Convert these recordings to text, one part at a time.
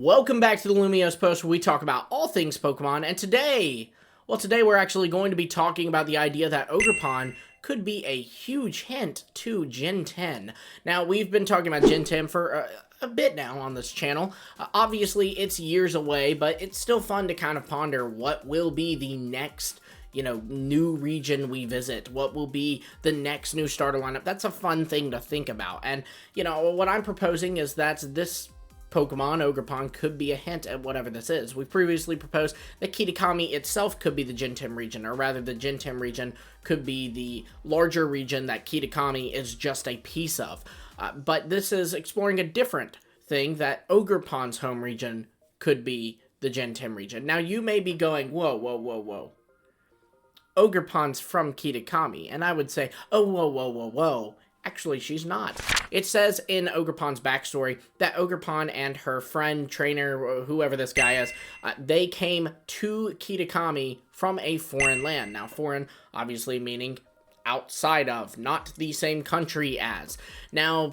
Welcome back to the Lumios Post, where we talk about all things Pokemon, and today we're actually going to be talking about the idea that Ogerpon could be a huge hint to Gen 10. Now, we've been talking about Gen 10 for a bit now on this channel. Obviously, it's years away, but it's still fun to kind of ponder what will be the next new region we visit, what will be the next new starter lineup. That's a fun thing to think about, and what I'm proposing is that this Pokemon, Ogerpon, could be a hint at whatever this is. We've previously proposed that Kitakami itself could be the Gen 10 region, or rather the Gen 10 region could be the larger region that Kitakami is just a piece of. But this is exploring a different thing, that Ogerpon's home region could be the Gen 10 region. Now you may be going, whoa. Ogerpon's from Kitakami, and I would say, oh, whoa. Actually, she's not. It says in Ogerpon's backstory that Ogerpon and her friend, trainer, whoever this guy is, they came to Kitakami from a foreign land. Now, foreign, obviously meaning outside of, not the same country as. Now,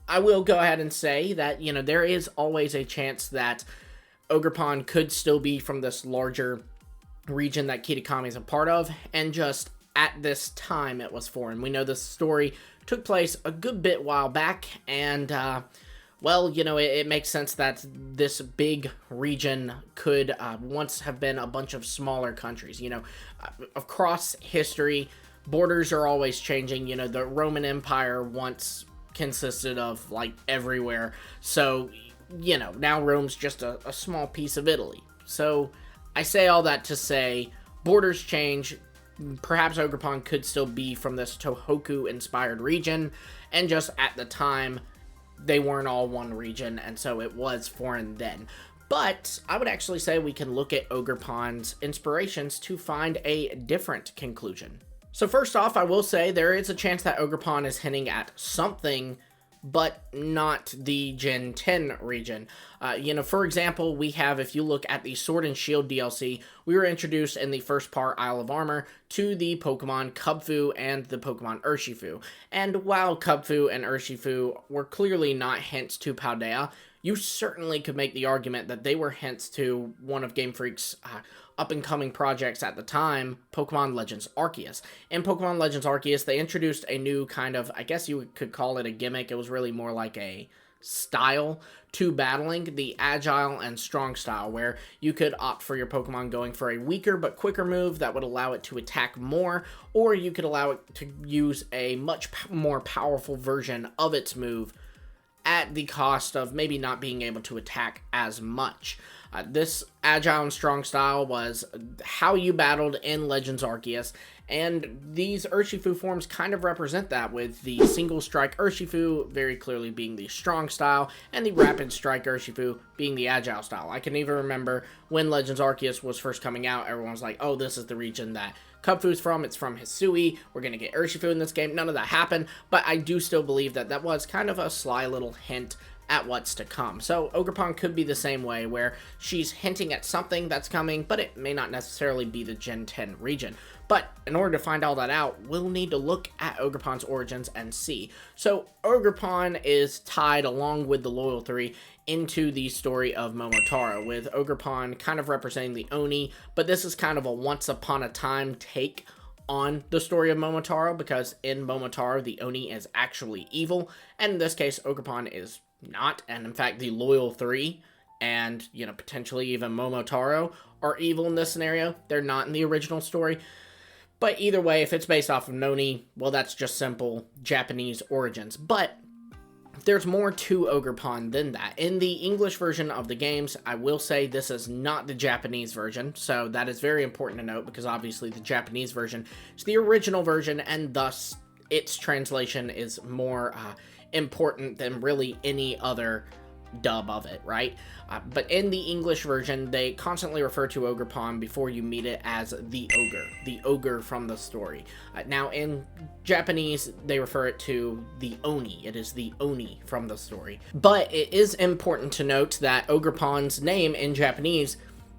I will go ahead and say that, there is always a chance that Ogerpon could still be from this larger region that Kitakami is a part of, and just at this time it was foreign. We know this story took place a good bit while back, and it makes sense that this big region could once have been a bunch of smaller countries. Across history, borders are always changing. The Roman Empire once consisted of like everywhere, so now Rome's just a small piece of Italy. So I say all that to say borders change. Perhaps Ogerpon could still be from this Tohoku-inspired region, and just at the time, they weren't all one region, and so it was foreign then. But I would actually say we can look at Ogerpon's inspirations to find a different conclusion. So first off, I will say there is a chance that Ogerpon is hinting at something, but not the Gen 10 region. For example, we have, if you look at the Sword and Shield DLC, we were introduced in the first part, Isle of Armor, to the Pokemon Kubfu and the Pokemon Urshifu. And while Kubfu and Urshifu were clearly not hints to Paldea, you certainly could make the argument that they were hints to one of GameFreak's up-and-coming projects at the time, Pokemon Legends Arceus. In Pokemon Legends Arceus, they introduced a new kind of, I guess you could call it a gimmick. It was really more like a style to battling, the Agile and Strong style, where you could opt for your Pokemon going for a weaker but quicker move that would allow it to attack more, or you could allow it to use a much more powerful version of its move at the cost of maybe not being able to attack as much. This Agile and Strong style was how you battled in Legends Arceus, and these Urshifu forms kind of represent that, with the Single Strike Urshifu very clearly being the Strong style, and the Rapid Strike Urshifu being the Agile style. I can even remember when Legends Arceus was first coming out, everyone was like, oh, this is the region that Kubfu's from, it's from Hisui, we're going to get Urshifu in this game. None of that happened, but I do still believe that that was kind of a sly little hint at what's to come. So Ogerpon could be the same way, where she's hinting at something that's coming, but it may not necessarily be the Gen 10 region. But in order to find all that out, we'll need to look at Ogerpon's origins and see. So Ogerpon is tied, along with the Loyal 3, into the story of Momotaro, with Ogerpon kind of representing the Oni, but this is kind of a once upon a time take on the story of Momotaro, because in Momotaro, the Oni is actually evil, and in this case, Ogerpon is not, and in fact, the Loyal 3 and, potentially even Momotaro are evil in this scenario. They're not in the original story. But either way, if it's based off of Noni, well, that's just simple Japanese origins. But there's more to Ogerpon than that. In the English version of the games, I will say this is not the Japanese version, so that is very important to note, because obviously the Japanese version is the original version, and thus its translation is more important than really any other dub of it, right? But in the English version, they constantly refer to Ogerpon before you meet it as the ogre from the story. Now in Japanese, they refer it to the Oni. It is the Oni from the story. But it is important to note that Ogerpon's name in Japanese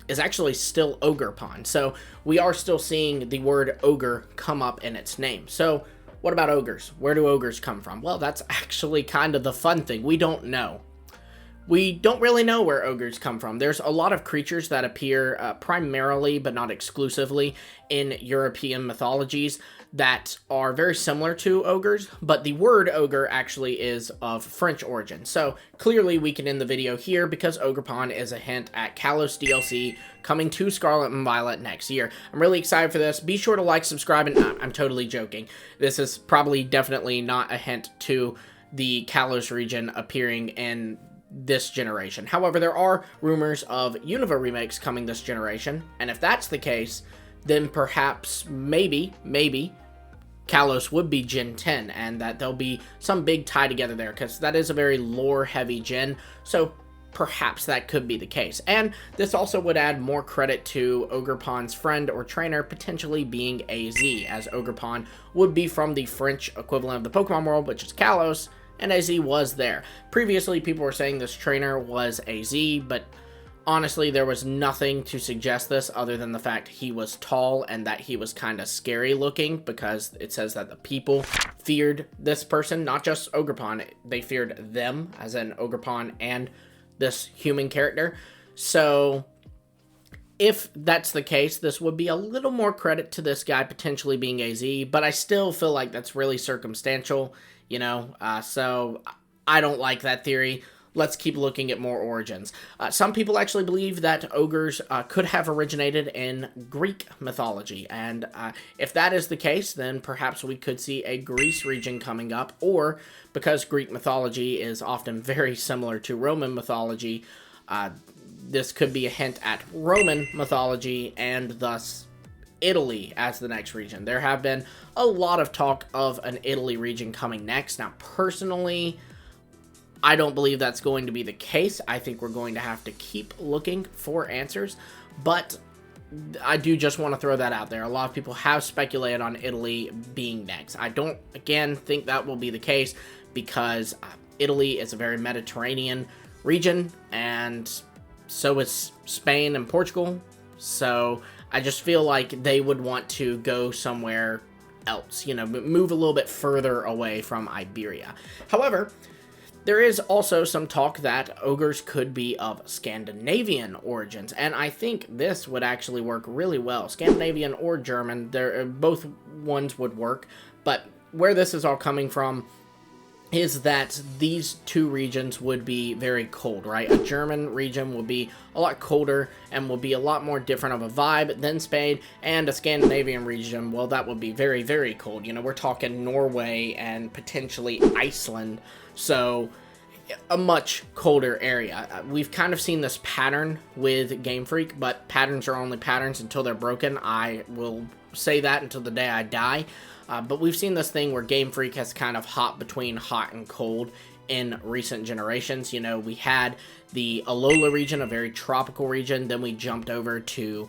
is actually still Ogerpon. So we are still seeing the word ogre come up in its name. So what about ogres? Where do ogres come from? Well, that's actually kind of the fun thing. We don't know. We don't really know where ogres come from. There's a lot of creatures that appear primarily, but not exclusively, in European mythologies that are very similar to ogres, but the word ogre actually is of French origin. So clearly we can end the video here because Ogerpon is a hint at Kalos DLC coming to Scarlet and Violet next year. I'm really excited for this. Be sure to like, subscribe, and I'm totally joking. This is probably definitely not a hint to the Kalos region appearing in this generation. However, there are rumors of Unova remakes coming this generation, and if that's the case, then perhaps, maybe, Kalos would be Gen 10, and that there'll be some big tie together there, because that is a very lore-heavy gen, so perhaps that could be the case. And this also would add more credit to Ogerpon's friend or trainer potentially being AZ, as Ogerpon would be from the French equivalent of the Pokemon world, which is Kalos, and AZ was there. Previously, people were saying this trainer was AZ, but honestly, there was nothing to suggest this other than the fact he was tall and that he was kind of scary looking, because it says that the people feared this person, not just Ogerpon. They feared them, as in Ogerpon and this human character. So if that's the case, this would be a little more credit to this guy potentially being AZ, but I still feel like that's really circumstantial, you know, so I don't like that theory. Let's keep looking at more origins. Some people actually believe that ogres could have originated in Greek mythology, and if that is the case, then perhaps we could see a Greece region coming up, or because Greek mythology is often very similar to Roman mythology, this could be a hint at Roman mythology and thus Italy as the next region. There have been a lot of talk of an Italy region coming next. Now, personally, I don't believe that's going to be the case. I think we're going to have to keep looking for answers, but I do just want to throw that out there. A lot of people have speculated on Italy being next. I don't, again, think that will be the case because Italy is a very Mediterranean region, and so is Spain and Portugal. So I just feel like they would want to go somewhere else, you know, move a little bit further away from Iberia. However, there is also some talk that ogres could be of Scandinavian origins, and I think this would actually work really well. Scandinavian or German, both ones would work, but where this is all coming from is that these two regions would be very cold, right? A German region would be a lot colder and will be a lot more different of a vibe than Spain, and a Scandinavian region, well, that would be very, very cold. You know, we're talking Norway and potentially Iceland, so a much colder area. We've kind of seen this pattern with GameFreak, but patterns are only patterns until they're broken. I will say that until the day I die. But we've seen this thing where GameFreak has kind of hopped between hot and cold in recent generations. You know, we had the Alola region, a very tropical region. Then we jumped over to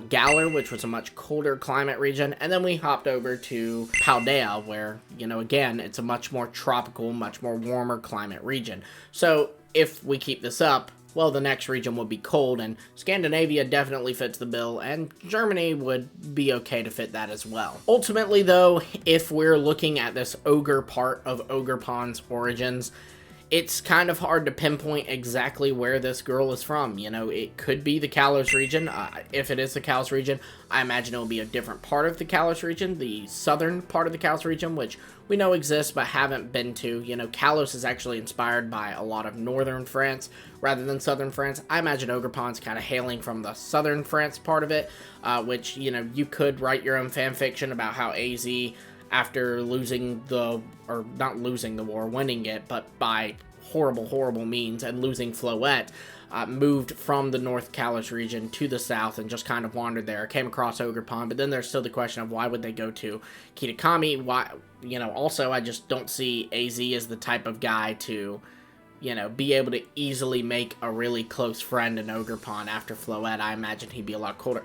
Galar, which was a much colder climate region. And then we hopped over to Paldea, where, you know, again, it's a much more tropical, much more warmer climate region. So if we keep this up, well, the next region would be cold, and Scandinavia definitely fits the bill, and Germany would be okay to fit that as well. Ultimately, though, if we're looking at this ogre part of Ogerpon's origins, it's kind of hard to pinpoint exactly where this girl is from. You know, it could be the Kalos region. If it is the Kalos region, I imagine it will be a different part of the Kalos region, the southern part of the Kalos region, which we know exists but haven't been to. You know, Kalos is actually inspired by a lot of northern France rather than southern France. I imagine Ogerpon's kind of hailing from the southern France part of it, which, you know, you could write your own fan fiction about how AZ, after losing the, or not losing the war, winning it, but by horrible means, and losing Floette, moved from the North Kalos region to the south and just kind of wandered there, came across Ogerpon, but then there's still the question of why would they go to Kitakami? Why, you know, also I just don't see AZ as the type of guy to, you know, be able to easily make a really close friend in Ogerpon after Floette. I imagine he'd be a lot colder.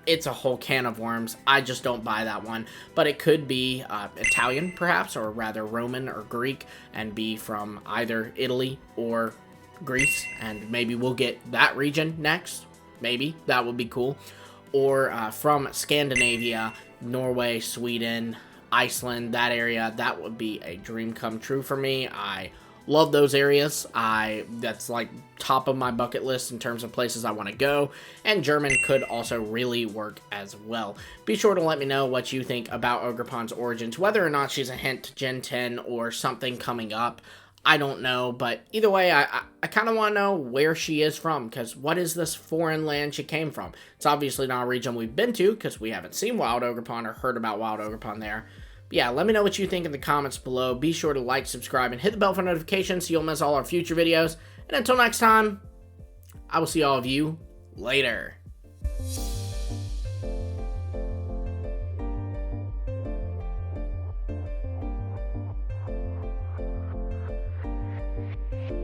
It's a whole can of worms. I just don't buy that one. But it could be Italian, perhaps, or rather Roman or Greek, and be from either Italy or Greece, and maybe we'll get that region next. Maybe. That would be cool. Or from Scandinavia, Norway, Sweden, Iceland, that area. That would be a dream come true for me. I Love those areas. That's like top of my bucket list in terms of places I want to go, and German could also really work as well. Be sure to let me know what you think about Ogerpon's origins, whether or not she's a hint to Gen 10 or something coming up. I don't know, but either way, I kind of want to know where she is from, because what is this foreign land she came from? It's obviously not a region we've been to, because we haven't seen Wild Ogerpon or heard about Wild Ogerpon there. But yeah, let me know what you think in the comments below. Be sure to like, subscribe, and hit the bell for notifications so you'll miss all our future videos. And until next time, I will see all of you later.